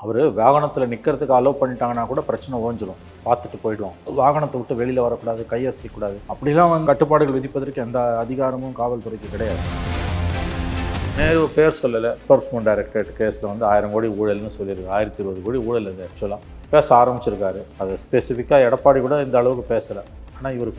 அவர் வாகனத்தில் நிற்கிறதுக்கு அலோவ் பண்ணிட்டாங்கன்னா கூட பிரச்சனை ஓஞ்சிடும், பார்த்துட்டு போயிடுவோம். வாகனத்தை விட்டு வெளியில் வரக்கூடாது, கையசைக்கூடாது, அப்படிலாம் வந்து கட்டுப்பாடுகள் விதிப்பதற்கு எந்த அதிகாரமும் காவல்துறைக்கு கிடையாது. நேரு பேர் சொல்லலை, என்ஃபோர்ஸ்மெண்ட் டைரக்டரேட் கேஸில் வந்து 1000 கோடி ஊழல்னு சொல்லியிருக்கு. 1020 கோடி ஊழல் அது ஆக்சுவலாக பேச ஆரம்பிச்சிருக்காரு. அது ஸ்பெசிஃபிக்காக எடப்பாடி கூட இந்த அளவுக்கு பேசலை, ஆனால் இவர்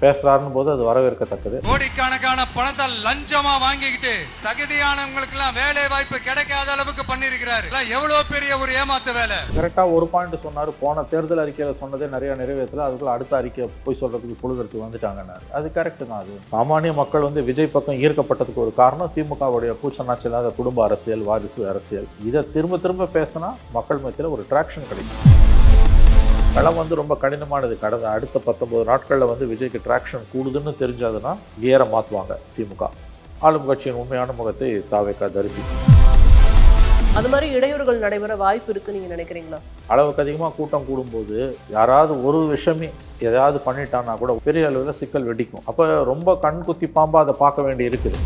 பேசுகிறாருன்னு போது அது வரவேற்கத்தக்கது. கோடிக்கணக்கான பணத்தை லஞ்சமா வாங்கிக்கிட்டு தகுதியானவங்களுக்கு எல்லாம் வேலை வாய்ப்பு கிடைக்காத அளவுக்கு பண்ணிருக்கிறாரு. எவ்வளவு பெரிய ஒரு ஏமாத்து வேலை. கரெக்டாக ஒரு பாயிண்ட் சொன்னார். போன தேர்தல் அறிக்கையில் சொன்னதே நிறைய நிறைவேற்றல, அதுக்குள்ள அடுத்த அறிக்கை போய் சொல்றதுக்கு புழுகிறதுக்கு வந்துட்டாங்கன்னாரு. அது கரெக்டு தான். அது சாமானிய மக்கள் வந்து விஜய் பக்கம் ஈர்க்கப்பட்டதுக்கு ஒரு காரணம் திமுகவுடைய கூச்சநாச்சு இல்லாத குடும்ப அரசியல், வாரிசு அரசியல். இதை திரும்ப திரும்ப பேசினா மக்கள் மத்தியில் ஒரு ட்ராக்ஷன் கிடைக்கும். களம் வந்து ரொம்ப கடினமானது. கடந்த அடுத்த 19 நாட்களில் வந்து விஜய்க்கு ட்ராக்ஷன் கூடுதுன்னு தெரிஞ்சதுன்னா கியரை மாற்றுவாங்க திமுக. ஆளும் கட்சியின் உண்மையான முகத்தை தாவேக்கா தரிசிக்கும். அது மாதிரி இடையூறுகள் நடைபெற வாய்ப்பு இருக்குன்னு நீங்க நினைக்கிறீங்களா? அளவுக்கு அதிகமாக கூட்டம் கூடும்போது யாராவது ஒரு விஷயமே ஏதாவது பண்ணிட்டான்னா கூட பெரிய அளவில் சிக்கல் வெடிக்கும். அப்போ ரொம்ப கண் குத்தி பாம்பாக அதை பார்க்க வேண்டி இருக்குது.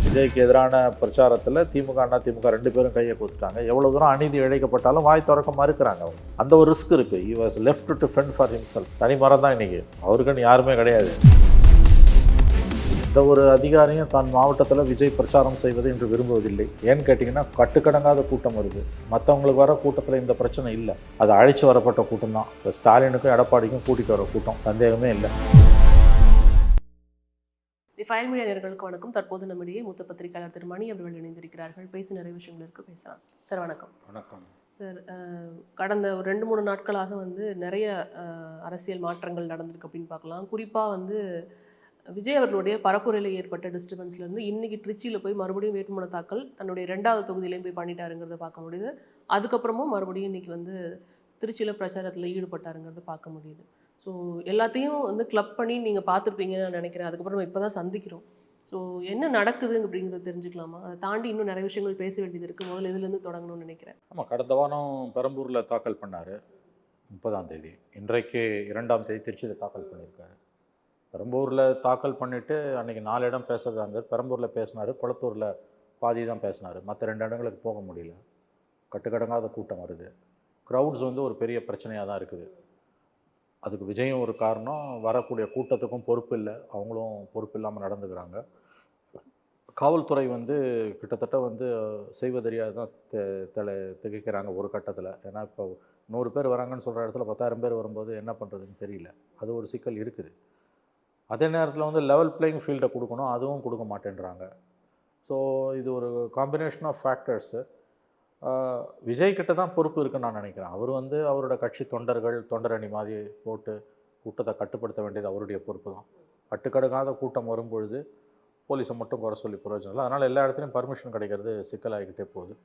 விஜய்க்கு எதிரான பிரச்சாரத்தில் திமுக அண்ணா திமுக 2 பேரும் கையை கொடுத்துட்டாங்க. எவ்வளோ தூரம் அநீதி இழைக்கப்பட்டாலும் வாய் திறக்க மறுக்கிறாங்க. அவங்க அந்த ஒரு ரிஸ்க் இருக்குது. he was left to fend for himself. தனி மரம் தான் இன்றைக்கி, அவருக்குன்னு யாருமே கிடையாது. இந்த ஒரு அதிகாரியும் தான் மாவட்டத்தில் விஜய் பிரச்சாரம் செய்வது என்று விரும்புவதில்லை. ஏன்னு கேட்டிங்கன்னா கட்டுக்கடங்காத கூட்டம் வருது. மற்றவங்களுக்கு வர கூட்டத்தில் இந்த பிரச்சனை இல்லை, அது அழைச்சி வரப்பட்ட கூட்டம் தான். இப்போ ஸ்டாலினுக்கும் எடப்பாடிக்கும் கூட்டிகிட்டு வர கூட்டம், சந்தேகமே இல்லை. ஃபைல் மீடியா நேயர்களுக்கு வணக்கம். தற்போது நம்மிடையே மூத்த பத்திரிகையாளர் திரு மணி அவர்கள் இணைந்திருக்கிறார்கள். பேசி நிறைய விஷயங்களுக்கு பேசலாம். சார் வணக்கம். வணக்கம் சார், கடந்த ஒரு 2-3 நாட்களாக வந்து நிறைய அரசியல் மாற்றங்கள் நடந்திருக்கு அப்படின்னு பார்க்கலாம். குறிப்பாக வந்து விஜய் அவர்களுடைய பரப்புரையில் ஏற்பட்ட டிஸ்டர்பன்ஸ்லேருந்து இன்றைக்கி திருச்சியில் போய் மறுபடியும் வேட்புமனு தாக்கல் தன்னுடைய 2வது தொகுதியிலையும் போய் பண்ணிட்டாருங்கிறத பார்க்க முடியுது. அதுக்கப்புறமும் மறுபடியும் இன்றைக்கி வந்து திருச்சியில் பிரச்சாரத்தில் ஈடுபட்டாருங்கிறத பார்க்க முடியுது. ஸோ எல்லாத்தையும் வந்து கிளப் பண்ணி நீங்கள் பார்த்துருப்பீங்கன்னு நான் நினைக்கிறேன். அதுக்கப்புறம் நம்ம இப்போ தான் சந்திக்கிறோம். ஸோ என்ன நடக்குது அப்படிங்கிறத தெரிஞ்சுக்கலாமா? அதை தாண்டி இன்னும் நிறைய விஷயங்கள் பேச வேண்டியது இருக்குது. முதல்ல இதுலேருந்து தொடங்கணும்னு நினைக்கிறேன். ஆமாம், கடந்த வாரம் பெரம்பூரில் தாக்கல் பண்ணார் 30ஆம் தேதி. இன்றைக்கு 2ஆம் தேதி திருச்சியில் தாக்கல் பண்ணியிருக்காரு. பெரம்பூரில் தாக்கல் பண்ணிவிட்டு அன்றைக்கி 4 இடம் பேசுகிறதா இருந்தார். பெரம்பூரில் பேசினார், குளத்தூரில் பாதி தான் பேசினார். மற்ற 2 இடங்களுக்கு போக முடியல. கட்டுக்கடங்காத கூட்டம் வருது. க்ரௌட்ஸ் வந்து ஒரு பெரிய பிரச்சனையாக தான் இருக்குது. அதுக்கு விஜயும் ஒரு காரணம். வரக்கூடிய கூட்டத்துக்கும் பொறுப்பு இல்லை, அவங்களும் பொறுப்பு இல்லாமல் நடந்துக்கிறாங்க. காவல்துறை வந்து கிட்டத்தட்ட வந்து செய்வதறியாது தான் திகைக்கிறாங்க ஒரு கட்டத்தில். ஏன்னா இப்போ 100 பேர் வராங்கன்னு சொல்கிற இடத்துல 10,000 பேர் வரும்போது என்ன பண்ணுறதுன்னு தெரியல. அது ஒரு சிக்கல் இருக்குது. அதே நேரத்தில் வந்து லெவல் பிளேயிங் ஃபீல்டை கொடுக்கணும், அதுவும் கொடுக்க மாட்டேன்றாங்க. ஸோ இது ஒரு காம்பினேஷன் ஆஃப் ஃபேக்டர்ஸு. விஜய் கிட்ட தான் பொறுப்பு இருக்குன்னு நான் நினைக்கிறேன். அவர் வந்து அவரோட கட்சி தொண்டரணி மாதிரி போட்டு கூட்டத்தை கட்டுப்படுத்த வேண்டியது அவருடைய பொறுப்பு தான். கட்டுக்கடங்காத கூட்டம் வரும்பொழுது போலீஸை மட்டும் குறை சொல்லி பிரயோஜனம் இல்லை. அதனால் எல்லா இடத்துலையும் பர்மிஷன் கிடைக்கிறது சிக்கலாகிக்கிட்டே போகுது.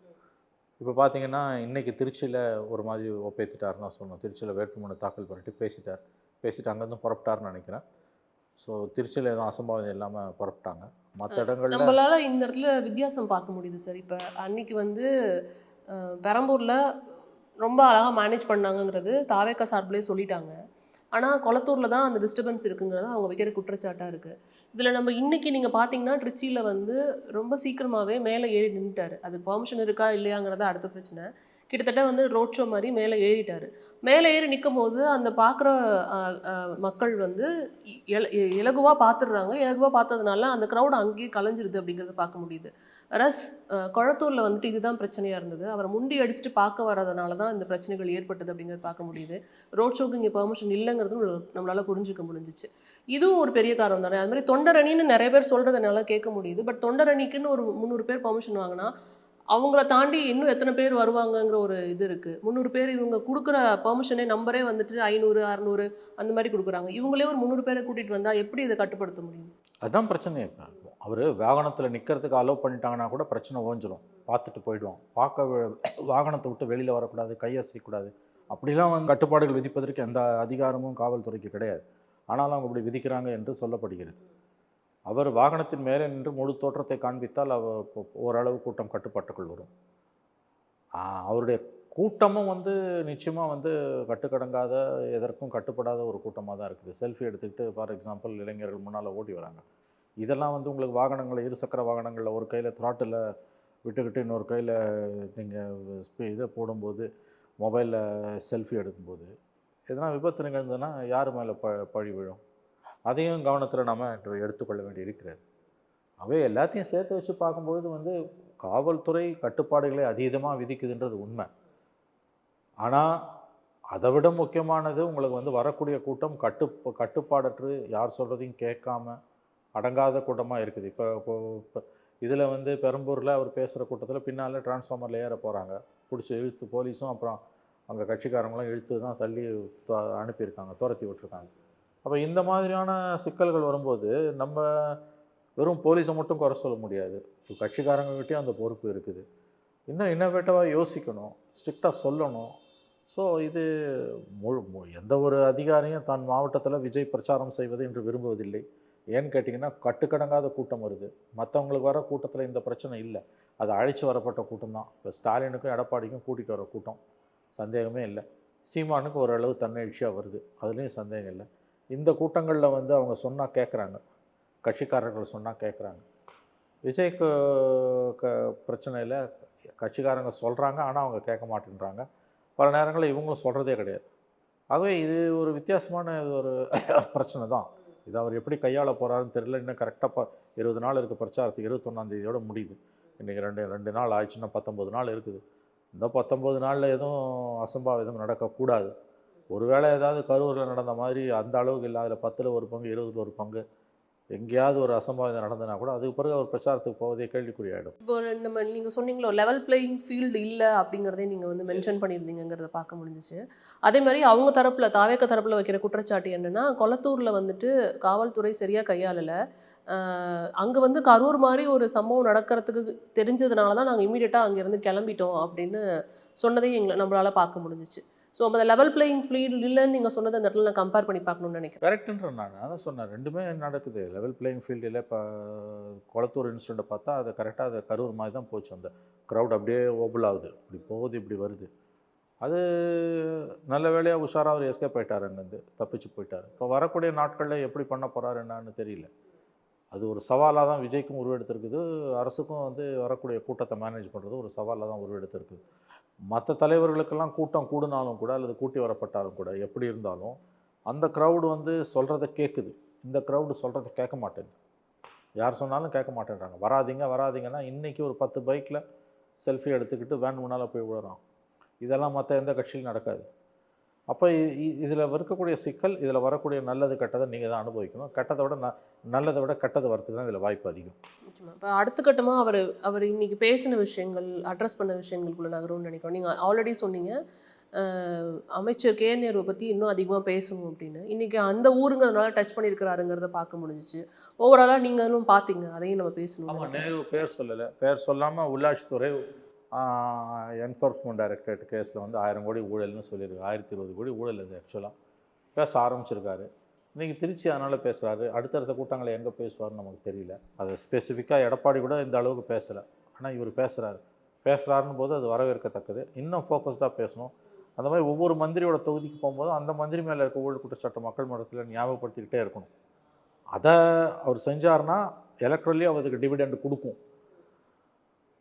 இப்போ பார்த்தீங்கன்னா இன்றைக்கி திருச்சியில் ஒரு மாதிரி ஒப்பேற்றிட்டாருன்னு தான் சொல்லணும். திருச்சியில் வேட்புமனு தாக்கல் பண்ணிட்டு பேசிட்டு அங்கேருந்து புறப்பட்டாருன்னு நினைக்கிறேன். ஸோ திருச்சியில் எதுவும் அசம்பாவிதம் இல்லாமல் புறப்பட்டாங்க. மற்ற இடங்கள்ல நம்மளால் இந்த இடத்துல வித்தியாசம் பார்க்க முடியுது சார். இப்போ அன்னைக்கு வந்து பெரம்பூரில் ரொம்ப அழகாக மேனேஜ் பண்ணாங்கங்கிறது தாவேக்கா சார்பிலே சொல்லிட்டாங்க. ஆனால் குளத்தூரில் தான் அந்த டிஸ்டர்பன்ஸ் இருக்குங்கிறது அவங்க வைக்கிற குற்றச்சாட்டாக இருக்குது. இதில் நம்ம இன்றைக்கி நீங்கள் பார்த்தீங்கன்னா திருச்சியில் வந்து ரொம்ப சீக்கிரமாகவே மேலே ஏறி நின்றுட்டார். அதுக்கு பெர்மிஷன் இருக்கா இல்லையாங்கிறத அடுத்த பிரச்சனை. கிட்டத்தட்ட வந்து ரோட் ஷோ மாதிரி மேலே ஏறிட்டார். மேலே ஏறி நிற்கும் போது அந்த பார்க்குற மக்கள் வந்து இலகுவாக பார்த்துடுறாங்க. இலகுவாக பார்த்ததுனால அந்த க்ரௌட் அங்கேயே கலைஞ்சிருது அப்படிங்கிறத பார்க்க முடியுது. ரஸ் குளத்தூரில் வந்துட்டு இதுதான் பிரச்சனையாக இருந்தது. அவரை முண்டி அடிச்சுட்டு பார்க்க வர்றதுனால தான் இந்த பிரச்சனைகள் ஏற்பட்டது அப்படிங்கிறத பார்க்க முடியுது. ரோட் ஷோக்கு இங்கே பெர்மிஷன் இல்லைங்கிறதும் நம்மளால் புரிஞ்சுக்க முடிஞ்சிச்சு. இதுவும் ஒரு பெரிய காரணம் தானே. அது மாதிரி தொண்டரணின்னு நிறைய பேர் சொல்கிறதுனால கேட்க முடியுது. பட் தொண்டரணிக்குன்னு ஒரு 300 பேர் பெர்மிஷன் வாங்கினா அவங்கள தாண்டி இன்னும் எத்தனை பேர் வருவாங்கங்கிற ஒரு இது இருக்குது. 300 பேர் இவங்க கொடுக்குற பெர்மிஷனே நம்பரே வந்துட்டு 500 600 அந்த மாதிரி கொடுக்குறாங்க. இவங்களே ஒரு 300 பேரை கூட்டிகிட்டு வந்தால் எப்படி இதை கட்டுப்படுத்த முடியும்? அதுதான் பிரச்சனை. இப்போ அவர் வாகனத்தில் நிற்கிறதுக்கு அலோவ் பண்ணிட்டாங்கன்னா கூட பிரச்சனை ஓஞ்சிடும், பார்த்துட்டு போயிடுவோம். வாகனத்தை விட்டு வெளியில் வரக்கூடாது, கையசைக்கூடாது, அப்படிலாம் வந்து கட்டுப்பாடுகள் விதிப்பதற்கு எந்த அதிகாரமும் காவல்துறைக்கு கிடையாது. ஆனாலும் அவங்க இப்படி விதிக்கிறாங்க என்று சொல்லப்படுகிறது. அவர் வாகனத்தின் மேலே நின்று முழு தோற்றத்தை காண்பித்தால் ஓரளவு கூட்டம் கட்டுப்பாட்டுக்குள் வரும். அவருடைய கூட்டமும் வந்து நிச்சயமாக வந்து கட்டுக்கடங்காத, எதற்கும் கட்டுப்படாத ஒரு கூட்டமாக தான் இருக்குது. செல்ஃபி எடுத்துக்கிட்டு ஃபார் எக்ஸாம்பிள் இளைஞர்கள் முன்னால் ஓடி வராங்க. இதெல்லாம் வந்து உங்களுக்கு வாகனங்களில், இருசக்கர வாகனங்களில் ஒரு கையில் த்ராட்டில் விட்டுக்கிட்டு இன்னொரு கையில் நீங்கள் இதை போடும்போது மொபைலில் செல்ஃபி எடுக்கும்போது எதனா விபத்து நிகழ்ந்ததுன்னா யார் மேலே பழி விழும்? அதையும் கவனத்தில் நம்ம எடுத்துக்கொள்ள வேண்டி இருக்கிறது. அவை எல்லாத்தையும் சேர்த்து வச்சு பார்க்கும்பொழுது வந்து காவல்துறை கட்டுப்பாடுகளை அதீதமாக விதிக்குதுன்றது உண்மை. ஆனால் அதை விட முக்கியமானது உங்களுக்கு வந்து வரக்கூடிய கூட்டம் கட்டுப்பாடற்று யார் சொல்கிறதையும் கேட்காம அடங்காத கூட்டமாக இருக்குது. இப்போ இதில் வந்து பெரம்பூரில் அவர் பேசுகிற கூட்டத்தில் பின்னால் டிரான்ஸ்ஃபார்மரில் ஏற போகிறாங்க, பிடிச்சி இழுத்து போலீஸும் அப்புறம் அங்கே கட்சிக்காரங்களும் இழுத்து தான் தள்ளி அனுப்பியிருக்காங்க, துரத்தி விட்டுருக்காங்க. அப்போ இந்த மாதிரியான சிக்கல்கள் வரும்போது நம்ம வெறும் போலீஸை மட்டும் குறை சொல்ல முடியாது. கட்சிக்காரங்ககிட்டயும் அந்த பொறுப்பு இருக்குது. இன்னும் இன்னோவேட்டிவாக யோசிக்கணும், ஸ்ட்ரிக்டாக சொல்லணும். ஸோ இது எந்த ஒரு அதிகாரியும் தன் மாவட்டத்தில் விஜய் பிரச்சாரம் செய்வது என்று விரும்புவதில்லை. ஏன்னு கேட்டிங்கன்னா கட்டுக்கடங்காத கூட்டம் வருது. மற்றவங்களுக்கு வர கூட்டத்தில் இந்த பிரச்சனை இல்லை, அது அழைச்சி வரப்பட்ட கூட்டம் தான். இப்போ ஸ்டாலினுக்கும் எடப்பாடிக்கும் கூட்டிகிட்டு வர கூட்டம், சந்தேகமே இல்லை. சீமானுக்கு ஓரளவு தன்னெழுச்சியாக வருது, அதுலேயும் சந்தேகம் இல்லை. இந்த கூட்டங்களில் வந்து அவங்க சொன்னால் கேட்குறாங்க, கட்சிக்காரர்கள் சொன்னால் கேட்குறாங்க. விஜய்க்கு பிரச்சனையில் கட்சிக்காரங்க சொல்கிறாங்க, ஆனால் அவங்க கேட்க மாட்டேன்றாங்க. பல நேரங்களில் இவங்களும் சொல்கிறதே கிடையாது. ஆகவே இது ஒரு வித்தியாசமான ஒரு பிரச்சனை தான். இது அவர் எப்படி கையாள போகிறாருன்னு தெரியல. இன்னும் கரெக்டாக 20 நாள் இருக்குது பிரச்சாரத்துக்கு, 21ஆம் முடியுது. இன்றைக்கி ரெண்டு நாள் ஆயிடுச்சுன்னா 19 நாள் இருக்குது. இந்த 19 நாளில் எதுவும் அசம்பாவிதம் நடக்கக்கூடாது. ஒருவேளை ஏதாவது கரூரில் நடந்த மாதிரி அந்த அளவுக்கு இல்லை, அதில் 10ல் 1 பங்கு 20ல் 1 பங்கு எங்கேயாவது ஒரு அசம்பாவிதம் நடந்ததுனா கூட அதுக்கு பிறகு அவர் பிரச்சாரத்துக்கு போவதே கேள்விக்குறியாயிடும். இப்போ நம்ம நீங்கள் சொன்னீங்களோ லெவல் பிளேயிங் ஃபீல்டு இல்லை அப்படிங்கிறதே நீங்கள் வந்து மென்ஷன் பண்ணியிருந்தீங்கிறத பார்க்க முடிஞ்சிச்சு. அதே மாதிரி அவங்க தரப்பில் தாவேக்க தரப்பில் வைக்கிற குற்றச்சாட்டு என்னென்னா, கொளத்தூரில் வந்துட்டு காவல்துறை சரியாக கையாளலை. அங்கே வந்து கரூர் மாதிரி ஒரு சம்பவம் நடக்கிறதுக்கு தெரிஞ்சதுனால தான் நாங்கள் இமீடியட்டாக அங்கேருந்து கிளம்பிட்டோம் அப்படின்னு சொன்னதையும் நம்மளால் பார்க்க முடிஞ்சிச்சு. ஸோ அந்த லெவல் பிளேயிங் ஃபீல்டு இல்லைன்னு நீங்கள் சொன்னது அந்த இடத்துல நான் கம்பேர் பண்ணி பார்க்கணும்னு நினைக்கிறேன். கரெக்டுன்ற நான் அதான் சொன்னேன், ரெண்டுமே நடக்குது. லெவல் பிளேயிங் ஃபீல்டு இல்லை. இப்போ கொளத்தூர் இன்சிடெண்ட்டை பார்த்தா அது கரெக்டாக அது கரூர் மாதிரி தான் போச்சு. அந்த க்ரௌட் அப்படியே ஓபல் ஆகுது, இப்படி போகுது இப்படி வருது. அது நல்ல வேலையாக உஷாராக அவர் எஸ்கேப் ஆகிட்டார், அங்கேருந்து தப்பிச்சு போயிட்டார். இப்போ வரக்கூடிய நாட்களில் எப்படி பண்ண போகிறாரு என்னன்னு தெரியல. அது ஒரு சவாலாக தான் விஜய்க்கும் உருவெடுத்திருக்குது, அரசுக்கும் வந்து வரக்கூடிய கூட்டத்தை மேனேஜ் பண்ணுறது ஒரு சவாலாக தான் உருவெடுத்திருக்குது. மற்ற தலைவர்களுக்கெல்லாம் கூட்டம் கூடினாலும் கூட அல்லது கூட்டி வரப்பட்டாலும் கூட எப்படி இருந்தாலும் அந்த க்ரௌடு வந்து சொல்கிறத கேட்குது. இந்த க்ரௌடு சொல்கிறத கேட்க மாட்டேங்குது. யார் சொன்னாலும் கேட்க மாட்டேன்றாங்க. வராதிங்க வராதிங்கன்னா இன்றைக்கி ஒரு 10 பைக்கில் செல்ஃபி எடுத்துக்கிட்டு வேன் முன்னால் போய் விடுறான். இதெல்லாம் மற்ற எந்த கட்சியிலும் நடக்காது. அப்போ இதில் இருக்கக்கூடிய சிக்கல், இதில் வரக்கூடிய நல்லது கெட்டதை நீங்கள் தான் அனுபவிக்கணும். கெட்டதை விட நல்லதை விட கெட்டது வரத்துக்கு தான் இதில் வாய்ப்பு அதிகம். இப்போ அடுத்த கட்டமாக அவர் இன்னைக்கு பேசின விஷயங்கள், அட்ரஸ் பண்ண விஷயங்களுக்குள்ள நகரும்னு நினைக்கிறோம். நீங்கள் ஆல்ரெடி சொன்னீங்க அமைச்சர் கே நேருவை பற்றி இன்னும் அதிகமாக பேசணும் அப்படின்னு. இன்றைக்கி அந்த ஊருங்கிறதுனால டச் பண்ணியிருக்கிறாருங்கிறத பார்க்க முடிஞ்சிச்சு. ஓவராலாக நீங்களும் பார்த்தீங்க, அதையும் நம்ம பேசணும். ஆமாம், நேரு பேர் சொல்லலை. பேர் சொல்லாமல் உள்ளாட்சித்துறை என்ஃபோர்ஸ்மெண்ட் டைரக்டரேட் கேஸில் வந்து 1000 கோடி ஊழல்னு சொல்லியிருக்கு. 1020 கோடி ஊழல் அது ஆக்சுவலாக பேச ஆரம்பிச்சிருக்காரு. இன்றைக்கி திருச்சி அதனால் பேசுகிறாரு. அடுத்தடுத்த கூட்டங்களை எங்கே பேசுவார்னு நமக்கு தெரியல. அது ஸ்பெசிஃபிக்காக எடப்பாடி கூட இந்த அளவுக்கு பேசலை, ஆனால் இவர் பேசுகிறாருன்னு போது அது வரவேற்கத்தக்கது. இன்னும் ஃபோக்கஸ்டாக பேசணும். அந்த மாதிரி ஒவ்வொரு மந்திரியோட தொகுதிக்கு போகும்போது அந்த மந்திரி மேலே இருக்க ஊழல் குற்றச்சாட்டு மக்கள் மன்றத்தில் ஞாபகப்படுத்திக்கிட்டே இருக்கணும். அதை அவர் செஞ்சார்னா எலக்ட்ரலி அவருக்கு டிவிடெண்ட் கொடுக்கும்.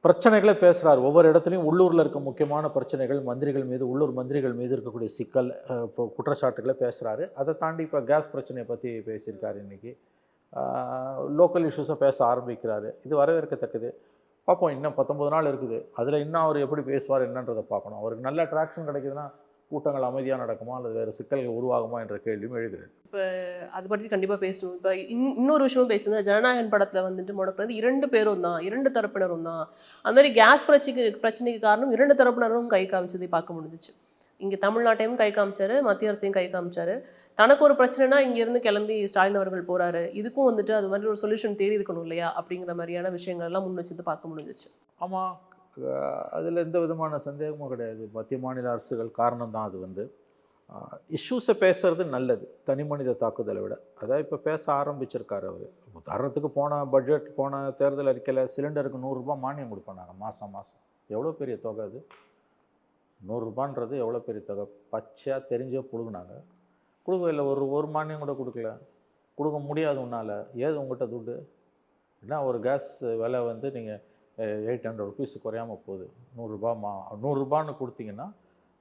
பிரச்சனைகளை பேசுகிறார் ஒவ்வொரு இடத்துலையும். உள்ளூரில் இருக்க முக்கியமான பிரச்சனைகள், மந்திரிகள் மீது, உள்ளூர் மந்திரிகள் மீது இருக்கக்கூடிய சிக்கல், இப்போ குற்றச்சாட்டுகளை பேசுகிறாரு. அதை தாண்டி இப்போ கேஸ் பிரச்சனையை பற்றி பேசியிருக்காரு. இன்றைக்கி லோக்கல் இஷ்யூஸை பேச ஆரம்பிக்கிறாரு. இது வரவேற்கத்தக்கது. பார்ப்போம், இன்னும் 19 நாள் இருக்குது. அதில் இன்னும் அவர் எப்படி பேசுவார் என்னன்றதை பார்க்கணும். அவருக்கு நல்ல ட்ராக்ஷன் கிடைக்குதுன்னா கூட்டங்கள் அமைதியாக நடக்குமா அல்லது வேறு சிக்கல்கள் உருவாகுமா என்ற கேள்வியும் எழுகிறது. இப்போ அதை பற்றி கண்டிப்பாக பேசணும். இப்போ இன்னொரு விஷயமும் பேசுது. ஜனநாயகன் படத்தில் வந்துட்டு முடக்கிறது 2 பேரும் தான், 2 தரப்பினரும் தான். அது மாதிரி கேஸ் பிரச்சனைக்கு காரணம் 2 தரப்பினரும் கை காமிச்சதை பார்க்க முடிஞ்சிச்சு. இங்கே தமிழ்நாட்டையும் கை காமிச்சாரு, மத்திய அரசையும் கை காமிச்சாரு. தனக்கு ஒரு பிரச்சனைனா இங்கேருந்து கிளம்பி ஸ்டாலின் அவர்கள் போகிறாரு. இதுக்கும் வந்துட்டு அது மாதிரி ஒரு சொல்யூஷன் தேடி இருக்கணும் இல்லையா அப்படிங்கிற மாதிரியான விஷயங்கள்லாம் முன் வச்சு பார்க்க முடிஞ்சிச்சு. ஆமாம், அதில் எந்த விதமான சந்தேகமும் கிடையாது. மத்திய மாநில அரசுகள் காரணம் தான். அது வந்து இஷ்யூஸை பேசுறது நல்லது, தனி மனித தாக்குதலை விட. அதாவது இப்போ பேச ஆரம்பிச்சிருக்காரு அவர். உதாரணத்துக்கு போன தேர்தல் அறிக்கையில் சிலிண்டருக்கு 100 ரூபாய் மானியம் கொடுப்பாங்க மாதம். எவ்வளோ பெரிய தொகை அது? 100 ரூபான்றது எவ்வளோ பெரிய தொகை? பச்சையாக தெரிஞ்சே கொடுக்குனாங்க. கொடுக்கல, ஒரு மானியம் கூட கொடுக்க முடியாது உன்னால். ஏது உங்கள்கிட்ட துட்டு? ஏன்னா ஒரு கேஸ் விலை வந்து நீங்கள் 800 rupees குறையாமல் போகுது. 100 ரூபான்னு கொடுத்தீங்கன்னா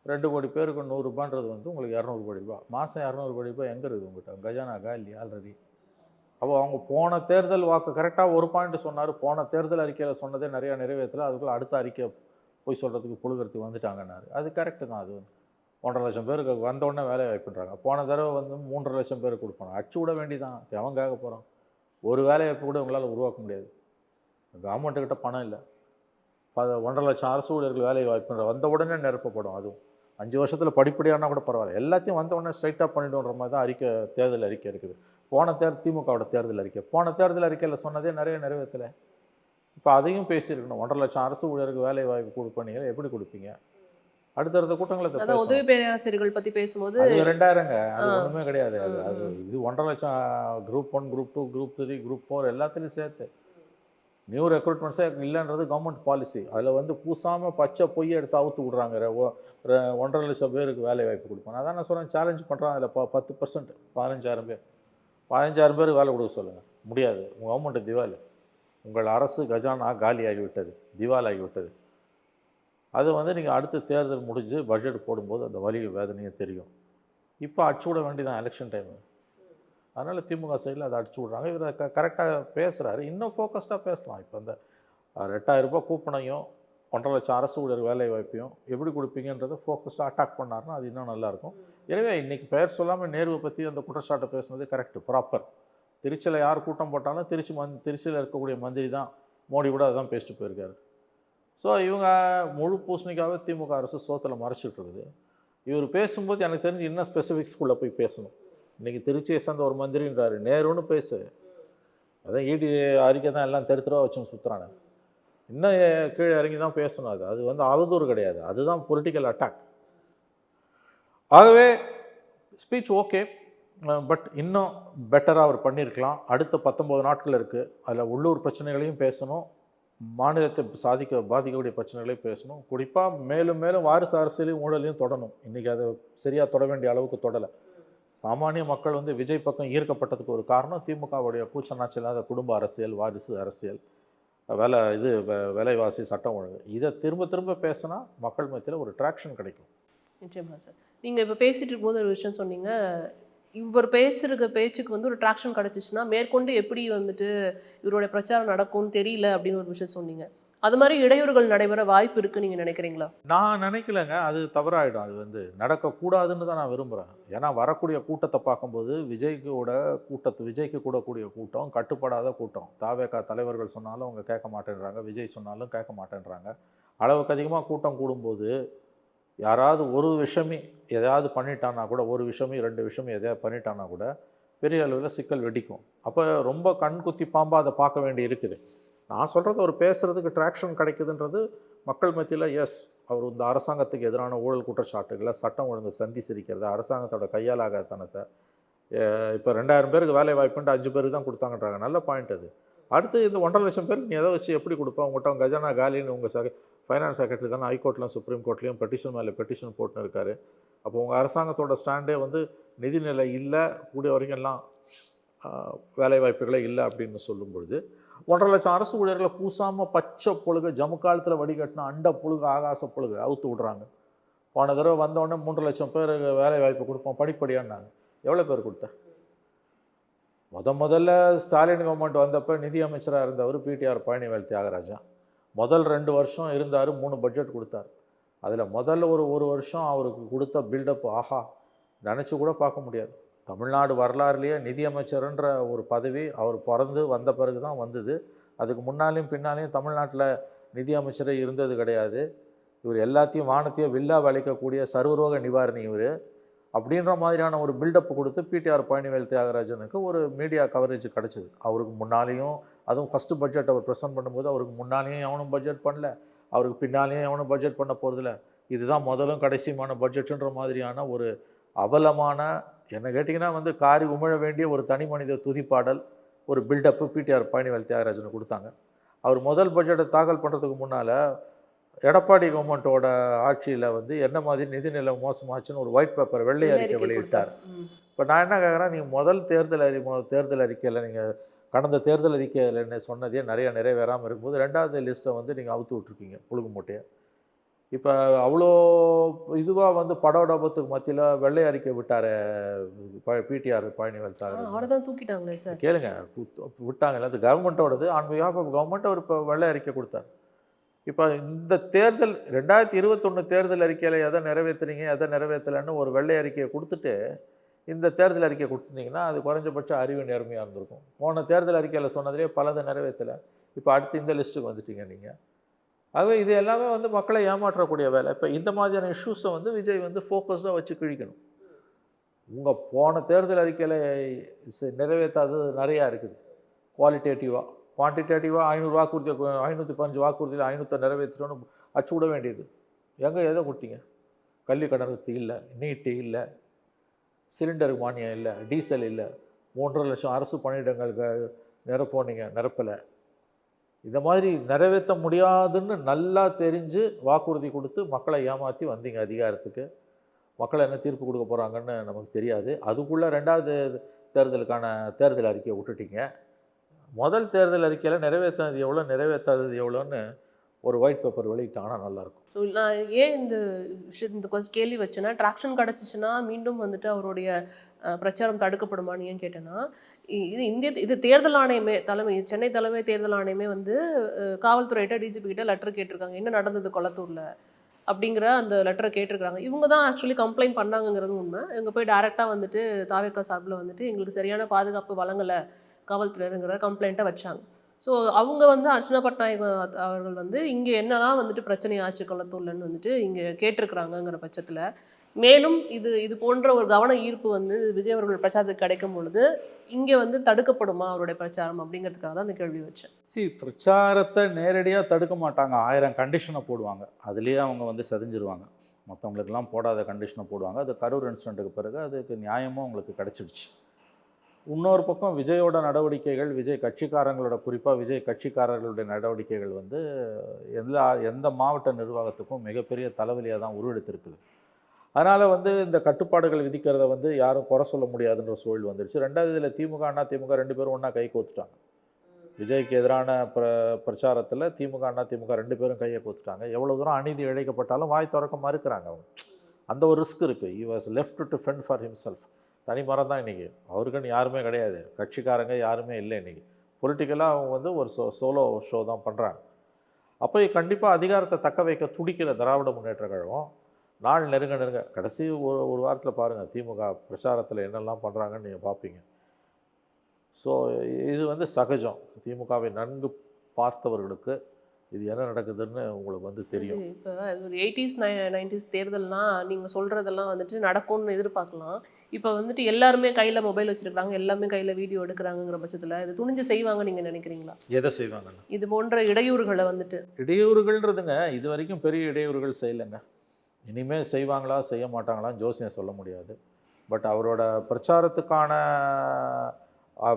2 கோடி பேருக்கு 100 ரூபான்றது வந்து உங்களுக்கு 200 கோடி ரூபா. மாதம் 200 கோடி ரூபாய் எங்கே இருக்குது உங்கள்கிட்ட? கஜானா காலி ஆல்ரெடி. அப்போ அவங்க போன தேர்தல் வாக்கு கரெக்டாக ஒரு பாயிண்ட் சொன்னார். போன தேர்தல் அறிக்கையில் சொன்னதே நிறையா நிறைவேற்றல. அதுக்குள்ளே அடுத்த அறிக்கை போய் சொல்கிறதுக்கு புழுகிறதுக்கு வந்துட்டாங்கன்னாரு. அது கரெக்டு தான். அது வந்து 1.5 லட்சம் பேருக்கு வந்தோடனே வேலை வாய்ப்புன்றாங்க. போன தடவை வந்து 3.5 லட்சம் பேருக்கு கொடுப்பாங்க. அடிச்சு விட வேண்டிதான். அவன் கேட்க போகிறான். ஒரு வேலை வாய்ப்பு கூட உங்களால் உருவாக்க முடியாது. கவர்மெண்ட்டுக்கிட்ட பணம் இல்லை. 1.5 லட்சம் அரசு ஊழியர்கள் வேலை வாய்ப்புன்ற வந்த உடனே நிரப்பப்படும். அதுவும் 5 வருஷத்தில் படிப்படியானா கூட பரவாயில்ல. எல்லாத்தையும் வந்த உடனே ஸ்ட்ரைட்டாக பண்ணிவிடுன்ற மாதிரி தான் தேர்தல் அறிக்கை இருக்குது. போன திமுகவோட தேர்தல் அறிக்கை. போன தேர்தல் அறிக்கையில் சொன்னதே நிறைய நிறைவேற்றலை. இப்போ அதையும் பேசியிருக்கணும். 1.5 லட்சம் அரசு ஊழியருக்கு வேலை வாய்ப்பு கொடுப்பீங்க, எப்படி கொடுப்பீங்க? அடுத்தடுத்த கூட்டங்களை அதான் உதவி பேராசிரியர்கள் பற்றி பேசும்போது அது 2000ங்க. அது ஒன்றுமே கிடையாது. அது இது 1.5 லட்சம் குரூப் 1, குரூப் 2, குரூப் 3, குரூப் 4 எல்லாத்துலேயும் சேர்த்து. நியூ ரெக்ரூட்மெண்ட்ஸே இல்லைன்றது கவர்மெண்ட் பாலிசி. அதில் வந்து பூசாமல் பச்சை பொய்யை எடுத்து அவுத்து விட்றாங்க. 1.5 லட்சம் பேருக்கு வேலை வாய்ப்பு கொடுப்பாங்க. அதான் நான் சொல்கிறேன், சேலஞ்ச் பண்ணுறான். அதில் 10%, 15,000 பேர். 15,000 பேருக்கு வேலை கொடுக்க சொல்லுங்கள். முடியாது. உங்கள் கவர்மெண்ட்டு திவால். உங்கள் அரசு கஜானா காலி ஆகிவிட்டது, திவால் ஆகிவிட்டது. அது வந்து நீங்கள் அடுத்த தேர்தல் முடிஞ்சு பட்ஜெட் போடும்போது அந்த வலியும் வேதனையும் தெரியும். இப்போ அடிச்சு விட வேண்டியதான் எலெக்ஷன் டைமு. அதனால் திமுக சைடில் அதை அடிச்சு விட்றாங்க. இவர் கரெக்டாக பேசுகிறாரு. இன்னும் ஃபோக்கஸ்டாக பேசலாம். இப்போ இந்த 8,000 ரூபாய் கூப்பனையும் 1.5 லட்சம் அரசு ஊழியர் வேலை வாய்ப்பையும் எப்படி கொடுப்பீங்கன்றதை ஃபோக்கஸ்டாக அட்டாக் பண்ணாருன்னா அது இன்னும் நல்லாயிருக்கும். எனவே இன்றைக்கி பெயர் சொல்லாமல் நேருவை பற்றி அந்த குற்றச்சாட்டை பேசுனது கரெக்டு, ப்ராப்பர். திருச்சியில் யார் கூட்டம் போட்டாலும் திருச்சியில் இருக்கக்கூடிய மந்திரி தான், மோடி கூட அதான் பேசிட்டு போயிருக்காரு. ஸோ இவங்க முழு பூசணிக்காகவே திமுக அரசு சோத்தில் மறைச்சிட்டு இருக்குது. இவர் பேசும்போது எனக்கு தெரிஞ்சு இன்னும் ஸ்பெசிஃபிக்ஸ்குள்ளே போய் பேசணும். இன்றைக்கி திருச்சியை சேர்ந்த ஒரு மந்திரின்றாரு, நேருன்னு பேசு. அதான் ஈடி அறிக்கை தான் எல்லாம் தெருத்துருவா வச்சுன்னு சுற்றுறானு. இன்னும் கீழே இறங்கி தான் பேசணும். அது வந்து அவதூறு கிடையாது, அதுதான் பொலிட்டிக்கல் அட்டாக். ஆகவே ஸ்பீச் ஓகே, பட் இன்னும் பெட்டராக அவர் பண்ணியிருக்கலாம். அடுத்த 19 நாட்கள் இருக்குது. அதில் உள்ளூர் பிரச்சனைகளையும் பேசணும், மாநிலத்தை பாதிக்கக்கூடிய பிரச்சனைகளையும் பேசணும். குறிப்பாக மேலும் மேலும் வாரிசு அரசியலையும் ஊழலையும் தொடணும். இன்றைக்கி அதை சரியாக தொட வேண்டிய அளவுக்கு தொடலை. சாமானிய மக்கள் வந்து விஜய் பக்கம் ஈர்க்கப்பட்டதுக்கு ஒரு காரணம் திமுகவுடைய கூச்சநாச்சு இல்லாத குடும்ப அரசியல், வாரிசு அரசியல், விலைவாசி, சட்டம் ஒழுங்கு. இதை திரும்ப திரும்ப பேசினா மக்கள் மத்தியில் ஒரு ட்ராக்ஷன் கிடைக்கும். நிச்சயமா சார். நீங்கள் இப்போ பேசிட்டு இருக்கும்போது ஒரு விஷயம் சொன்னீங்க, இவர் பேசுகிற பேச்சுக்கு வந்து ஒரு ட்ராக்ஷன் கிடச்சிச்சுன்னா மேற்கொண்டு எப்படி வந்துட்டு இவருடைய பிரச்சாரம் நடக்கும்னு தெரியல அப்படின்னு ஒரு விஷயம் சொன்னீங்க. அது மாதிரி இடையூறுகள் நடைபெற வாய்ப்பு இருக்குன்னு நீங்கள் நினைக்கிறீங்களா? நான் நினைக்கலங்க. அது தவறாயிடும். அது வந்து நடக்கக்கூடாதுன்னு தான் நான் விரும்புகிறேன். ஏன்னா வரக்கூடிய கூட்டத்தை பார்க்கும்போது விஜய்க்கு கூடக்கூடிய கூட்டம் கட்டுப்படாத கூட்டம். தாவேகா தலைவர்கள் சொன்னாலும் அவங்க கேட்க மாட்டேன்றாங்க, விஜய் சொன்னாலும் கேட்க மாட்டேன்றாங்க. அளவுக்கு அதிகமாக கூட்டம் கூடும்போது யாராவது ஒரு விஷயமே எதையாவது பண்ணிட்டான்னா கூட, ஒரு விஷயமே 2 விஷயமே எதையாவது பண்ணிட்டான்னா கூட பெரிய அளவில் சிக்கல் வெடிக்கும். அப்போ ரொம்ப கண்குத்தி பாம்பாக அதை பார்க்க வேண்டி இருக்குது. நான் சொல்கிறது ஒரு பேசுகிறதுக்கு ட்ராக்ஷன் கிடைக்குதுன்றது மக்கள் மத்தியில். எஸ், அவர் இந்த அரசாங்கத்துக்கு எதிரான ஊழல் குற்றச்சாட்டுகளை, சட்டம் ஒழுங்கு சந்தி சிரிக்கிறத, அரசாங்கத்தோட கையாலாகத்தனத்தை, இப்போ 2,000 பேருக்கு வேலை வாய்ப்புன்ட்டு 5 பேருக்கு தான் கொடுத்தாங்கன்றாங்க. நல்ல பாயிண்ட் அது. அடுத்து இந்த 1.5 லட்சம் பேருக்கு நீ எதை வச்சு எப்படி கொடுப்பா? உங்கள்கிட்ட கஜானா காலின்னு உங்கள் ஃபைனான்ஸ் செக்ரட்டரி தானே ஹைகோர்ட்லையும் சுப்ரீம் கோர்ட்லேயும் பெட்டிஷன் மேலே பெட்டிஷன் போட்டுன்னு இருக்காரு. அப்போ உங்கள் அரசாங்கத்தோட ஸ்டாண்டே வந்து நிதிநிலை இல்லை, கூடிய வரைக்கும் எல்லாம் வேலை வாய்ப்புகளே இல்லை அப்படின்னு சொல்லும் பொழுது 1.5 லட்சம் அரசு ஊழியர்களை பூசாமல் பச்சை பொழுகு, ஜம்மு காலத்தில் வடிகட்டினா அண்ட பொழுகு, ஆகாச பொழுகு அவுத்து விட்றாங்க. போன தடவை வந்தோடனே 3 லட்சம் பேருக்கு வேலை வாய்ப்பு கொடுப்போம் படிப்படியான்னாங்க. எவ்வளோ பேர் கொடுத்த? முதல்ல ஸ்டாலின் கவர்மெண்ட் வந்தப்போ நிதி அமைச்சராக இருந்தவர் பிடிஆர் பழனிவேல் தியாகராஜன். முதல் 2 வருஷம் இருந்தார், 3 பட்ஜெட் கொடுத்தார். அதில் முதல்ல ஒரு வருஷம் அவருக்கு கொடுத்த பில்டப் ஆஹா, நினச்சி கூட பார்க்க முடியாது. தமிழ்நாடு வரலாறுலேயே நிதியமைச்சர்ன்ற ஒரு பதவி அவர் பிறந்து வந்த பிறகு தான் வந்தது. அதுக்கு முன்னாலேயும் பின்னாலேயும் தமிழ்நாட்டில் நிதியமைச்சரே இருந்தது கிடையாது. இவர் எல்லாத்தையும் வானத்தையும் வில்லா வளைக்கக்கூடிய சர்வரோக நிவாரணி இவர். அப்படின்ற மாதிரியான ஒரு பில்டப் கொடுத்து பிடிஆர் பழனிவேல் தியாகராஜனுக்கு ஒரு மீடியா கவரேஜ் கிடச்சிது. அவருக்கு முன்னாலேயும், அதுவும் ஃபஸ்ட்டு பட்ஜெட் அவர் ப்ரெசென்ட் பண்ணும்போது அவருக்கு முன்னாலேயும் எவனும் பட்ஜெட் பண்ணல, அவருக்கு பின்னாலேயும் எவனும் பட்ஜெட் பண்ண போகிறதில்ல. இதுதான் முதலும் கடைசியுமான பட்ஜெட்டுன்ற மாதிரியான ஒரு அவலமான, என்ன கேட்டிங்கன்னா வந்து காரி உமிழ வேண்டிய ஒரு தனி மனித துதிப்பாடல், ஒரு பில்டப்பு பிடிஆர் பழனிவேல் தியாகராஜனுக்கு கொடுத்தாங்க. அவர் முதல் பட்ஜெட்டை தாக்கல் பண்ணுறதுக்கு முன்னால் எடப்பாடி கவர்மெண்ட்டோட ஆட்சியில் வந்து என்ன மாதிரி நிதிநிலை மோசமாச்சுன்னு ஒரு ஒயிட் பேப்பர், வெள்ளை அறிக்கை வெளியிட்டார். இப்போ நான் என்ன கேட்குறேன், நீங்கள் முதல் தேர்தல் அறிக்கையில் நீங்கள் கடந்த தேர்தல் அறிக்கையில் என்ன சொன்னதே நிறைய நிறைவேறாமல் இருக்கும்போது 2வது லிஸ்ட்டை வந்து நீங்கள் அவுத்து விட்ருக்கீங்க புழுகு மூட்டையை. இப்போ அவ்வளோ இதுவாக வந்து படோடபத்துக்கு மத்தியில் வெள்ளை அறிக்கை விட்டார் பிடிஆர் பழனிவேல் தாகரேஜி. அவரை தான் தூக்கிட்டாங்களே சார். கேளுங்க, விட்டாங்கல்ல, அது கவர்மெண்ட்டோடது. ஆன் பிஹாஃப் ஆஃப் கவர்மெண்ட் அவர் இப்போ வெள்ளை அறிக்கை கொடுத்தார். இப்போ இந்த தேர்தல் 2021 தேர்தல் அறிக்கையில் எதை நிறைவேற்றுறீங்க எதை நிறைவேற்றலைன்னு ஒரு வெள்ளை அறிக்கையை கொடுத்துட்டு இந்த தேர்தல் அறிக்கை கொடுத்துருந்தீங்கன்னா அது குறைஞ்சபட்சம் அறிவு நேர்மையாக இருந்திருக்கும். போன தேர்தல் அறிக்கையில் சொன்னதுலேயே பலதை நிறைவேற்றலை. இப்போ அடுத்து இந்த லிஸ்ட்டுக்கு வந்துட்டீங்க நீங்கள். ஆகவே இது எல்லாமே வந்து மக்களை ஏமாற்றக்கூடிய வேலை. இப்போ இந்த மாதிரியான இஷ்யூஸை வந்து விஜய் வந்து ஃபோக்கஸ்டாக வச்சு கிழிக்கணும். உங்கள் போன தேர்தல் அறிக்கையில் நிறைவேற்றாதது நிறையா இருக்குது. குவாலிட்டேட்டிவாக, குவான்டிடேட்டிவாக 500 வாக்குறுதி 515 வாக்குறுதியில் 500 நிறைவேற்றணும்னு அச்சு விட வேண்டியது. எங்கே எதை கொடுத்தீங்க? கல்வி கடனுக்கு இல்லை, நீட்டு இல்லை, சிலிண்டருக்கு மானியம் இல்லை, டீசல் இல்லை, 3.5 லட்சம் அரசு பணியிடங்களுக்கு நிரப்போனீங்க, நிரப்பலை. இந்த மாதிரி நிறைவேற்ற முடியாதுன்னு நல்லா தெரிஞ்சு வாக்குறுதி கொடுத்து மக்களை ஏமாற்றி வந்தீங்க அதிகாரத்துக்கு. மக்கள் என்ன தீர்ப்பு கொடுக்க போகிறாங்கன்னு நமக்கு தெரியாது. அதுக்குள்ளே 2வது தேர்தலுக்கான தேர்தல் அறிக்கையை விட்டுட்டீங்க. முதல் தேர்தல் அறிக்கையில் நிறைவேற்றது எவ்வளோ நிறைவேற்றாதது எவ்வளோன்னு ஒரு ஒயிட் பேப்பர் வெளியிட்டாங்கன்னா நல்லாயிருக்கும். ஸோ நான் ஏன் இந்த இந்த கேள்வி வச்சேன்னா, ட்ராக்ஷன் கிடச்சிச்சுன்னா மீண்டும் வந்துட்டு அவருடைய பிரச்சாரம் தடுக்கப்படுமான்னு ஏன் கேட்டேன்னா, இது தேர்தல் ஆணையமே சென்னை தலைமை தேர்தல் ஆணையமே வந்து காவல்துறையிட்ட டிஜிபி கிட்ட லெட்டர் கேட்டிருக்காங்க, என்ன நடந்தது கொளத்தூரில் அப்படிங்கிற அந்த லெட்டரை கேட்டிருக்காங்க. இவங்க தான் ஆக்சுவலி கம்ப்ளைண்ட் பண்ணாங்கிறது உண்மை. இவங்க போய் டைரெக்டாக வந்துட்டு தாவேகா சார்பில் வந்துட்டு எங்களுக்கு சரியான பாதுகாப்பு வழங்கலை காவல்துறைங்கிற கம்ப்ளைண்ட்டை வச்சாங்க. ஸோ அவங்க வந்து அர்ச்சனா பட்நாயக் அவர்கள் வந்து இங்கே என்னெல்லாம் வந்துட்டு பிரச்சனை ஆச்சு கொளத்தூர்லன்னு வந்துட்டு இங்கே கேட்டிருக்கிறாங்கங்கிற பட்சத்தில் மேலும் இது போன்ற ஒரு கவன ஈர்ப்பு வந்து விஜய் அவர்கள் பிரச்சாரத்துக்கு கிடைக்கும் பொழுது இங்கே வந்து தடுக்கப்படுமா அவருடைய பிரச்சாரம் அப்படிங்கிறதுக்காக தான் அந்த கேள்வி வச்சேன். பிரச்சாரத்தை நேரடியாக தடுக்க மாட்டாங்க. 1000 கண்டிஷனை போடுவாங்க. அதுலேயே அவங்க வந்து செதஞ்சிருவாங்க. மற்றவங்களுக்கெல்லாம் போடாத கண்டிஷனை போடுவாங்க. அது கரூர் இன்சிடெண்ட்டுக்கு பிறகு அதுக்கு நியாயமும் அவங்களுக்கு கிடச்சிடுச்சு. இன்னொரு பக்கம் விஜயோட நடவடிக்கைகள், விஜய் கட்சிக்காரங்களோட, குறிப்பாக விஜய் கட்சிக்காரர்களுடைய நடவடிக்கைகள் வந்து எந்த மாவட்ட நிர்வாகத்துக்கும் மிகப்பெரிய தலைவலியாக தான் உருவெடுத்திருக்குது. அதனால் வந்து இந்த கட்டுப்பாடுகள் விதிக்கிறத வந்து யாரும் குறை சொல்ல முடியாதுன்ற சூழல் வந்துடுச்சு. 2வது இதில் திமுக அதிமுக 2 பேரும் ஒன்றா கை கோத்துட்டாங்க. விஜய்க்கு எதிரான பிரச்சாரத்தில் திமுக அதிமுக 2 பேரும் கையை கோத்துட்டாங்க. எவ்வளோ தூரம் அநீதி இழைக்கப்பட்டாலும் வாய் திறக்க மறுக்கிறாங்க அவங்க. அந்த ஒரு ரிஸ்க் இருக்குது. he was left to fend for himself. தனி மரம் தான் இன்றைக்கி. அவருக்குன்னு யாருமே கிடையாது. கட்சிக்காரங்க யாருமே இல்லை இன்றைக்கி. பொலிட்டிக்கலாக அவங்க வந்து ஒரு சோலோ ஷோ தான் பண்ணுறாங்க. அப்போ கண்டிப்பாக அதிகாரத்தை தக்க வைக்க துடிக்கிற திராவிட முன்னேற்ற கழகம் நாள் நெருங்க கடைசி ஒரு வாரத்தில் பாருங்கள் திமுக பிரச்சாரத்தில் என்னெல்லாம் பண்ணுறாங்கன்னு நீங்கள் பார்ப்பீங்க. ஸோ இது வந்து சகஜம். திமுகவை நன்கு பார்த்தவர்களுக்கு இது என்ன நடக்குதுன்னு உங்களுக்கு வந்து தெரியும். இப்போ ஒரு 80s 90s தேர்தல்னால் நீங்கள் சொல்கிறதெல்லாம் வந்துட்டு நடக்கும்னு எதிர்பார்க்கலாம். இப்போ வந்துட்டு எல்லாருமே கையில் மொபைல் வச்சுருக்காங்க, எல்லாமே கையில் வீடியோ எடுக்கிறாங்கிற பட்சத்தில் இது துணிஞ்சு செய்வாங்க நீங்கள் நினைக்கிறீங்களா? எதை செய்வாங்கன்னு இது போன்ற இடையூறுகளை வந்துட்டு இடையூறுகள்ன்றதுங்க இது வரைக்கும் பெரிய இடையூறுகள் செய்யலைங்க. இனிமேல் செய்வாங்களா செய்ய மாட்டாங்களான்னு ஜோசியம் சொல்ல முடியாது. பட் அவரோட பிரச்சாரத்துக்கான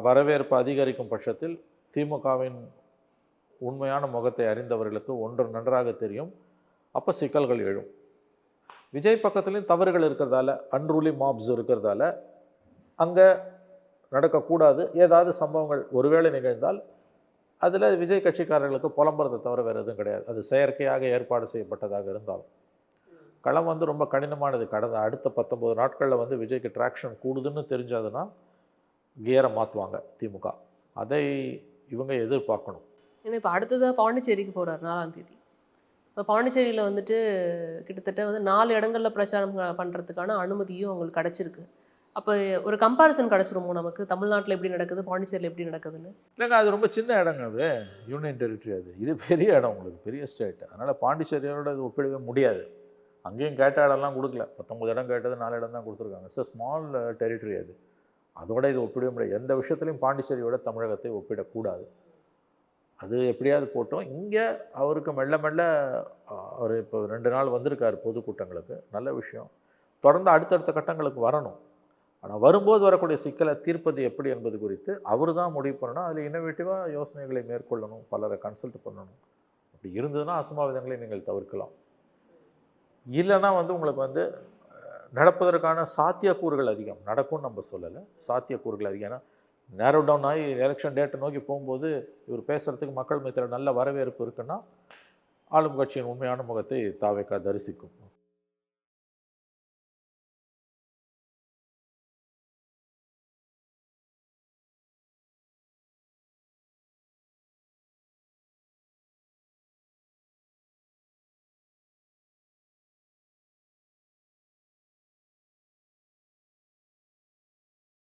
வரவேற்பு அதிகரிக்கும் பட்சத்தில் திமுகவின் உண்மையான முகத்தை அறிந்தவர்களுக்கு ஒன்று நன்றாக தெரியும். அப்போ சிக்கல்கள் எழும். விஜய் பக்கத்துலேயும் தவறுகள் இருக்கிறதால, அன்ரூலி மாப்ஸ் இருக்கிறதால அங்கே நடக்கக்கூடாது ஏதாவது சம்பவங்கள் ஒருவேளை நிகழ்ந்தால் அதில் விஜய் கட்சிக்காரர்களுக்கு புலம்புறதை தவிர வேறு எதுவும் கிடையாது. அது செயற்கையாக ஏற்பாடு செய்யப்பட்டதாக இருந்தாலும் களம் வந்து ரொம்ப கடினமானது. கடந்த அடுத்த 19 நாட்களில் வந்து விஜய்க்கு ட்ராக்ஷன் கூடுதுன்னு தெரிஞ்சதுன்னா கியரை மாற்றுவாங்க திமுக. அதை இவங்க எதிர்பார்க்கணும். ஏன்னா இப்போ அடுத்ததாக பாண்டிச்சேரிக்கு போகிறார் 4ஆம் தேதி. இப்போ பாண்டிச்சேரியில் வந்துட்டு கிட்டத்தட்ட வந்து 4 இடங்களில் பிரச்சாரம் பண்ணுறதுக்கான அனுமதியும் அவங்களுக்கு கிடச்சிருக்கு. அப்போ ஒரு கம்பேரிசன் கிடச்சிருமோ நமக்கு, தமிழ்நாட்டில் எப்படி நடக்குது பாண்டிச்சேரியில் எப்படி நடக்குதுன்னு? இல்லைங்க, அது ரொம்ப சின்ன இடங்க, அது யூனியன் டெரிட்டரி. இது பெரிய இடம், உங்களுக்கு பெரிய ஸ்டேட். அதனால் பாண்டிச்சேரியோட இது ஒப்பிடவே முடியாது. அங்கேயும் கேட்ட இடம்லாம் கொடுக்கல. 19 இடம் கேட்டது 4 இடம் தான் கொடுத்துருக்காங்க. It's a small territory. அதோட இது ஒப்பிடவே முடியாது. எந்த விஷயத்துலையும் பாண்டிச்சேரியோட தமிழகத்தை ஒப்பிடக்கூடாது. அது எப்படியாவது போட்டோம். இங்கே அவருக்கு மெல்ல மெல்ல அவர் இப்போ 2 நாள் வந்திருக்கார் பொதுக்கூட்டங்களுக்கு, நல்ல விஷயம். தொடர்ந்து அடுத்தடுத்த கட்டங்களுக்கு வரணும். ஆனால் வரும்போது வரக்கூடிய சிக்கலை தீர்ப்பது எப்படி என்பது குறித்து அவர் தான் முடிவு பண்ணணும். அதில் இன்னோவேட்டிவாக யோசனைகளை மேற்கொள்ளணும், பலரை கன்சல்ட் பண்ணணும். அப்படி இருந்ததுன்னா அசம்பாவிதங்களை நீங்கள் தவிர்க்கலாம். இல்லைன்னா வந்து உங்களுக்கு வந்து நடப்பதற்கான சாத்தியக்கூறுகள் அதிகம். நடக்கும்னு நம்ம சொல்லலை, சாத்தியக்கூறுகள் அதிகம். ஏன்னா நேரோ டவுன் ஆகி எலெக்ஷன் டேட்டை நோக்கி போகும்போது இவர் பேசுகிறதுக்கு மக்கள் மத்தியில் நல்ல வரவேற்பு இருக்குன்னா ஆளும் கட்சியின் உண்மையான முகத்தை தாவேக்கா தரிசிக்கும்.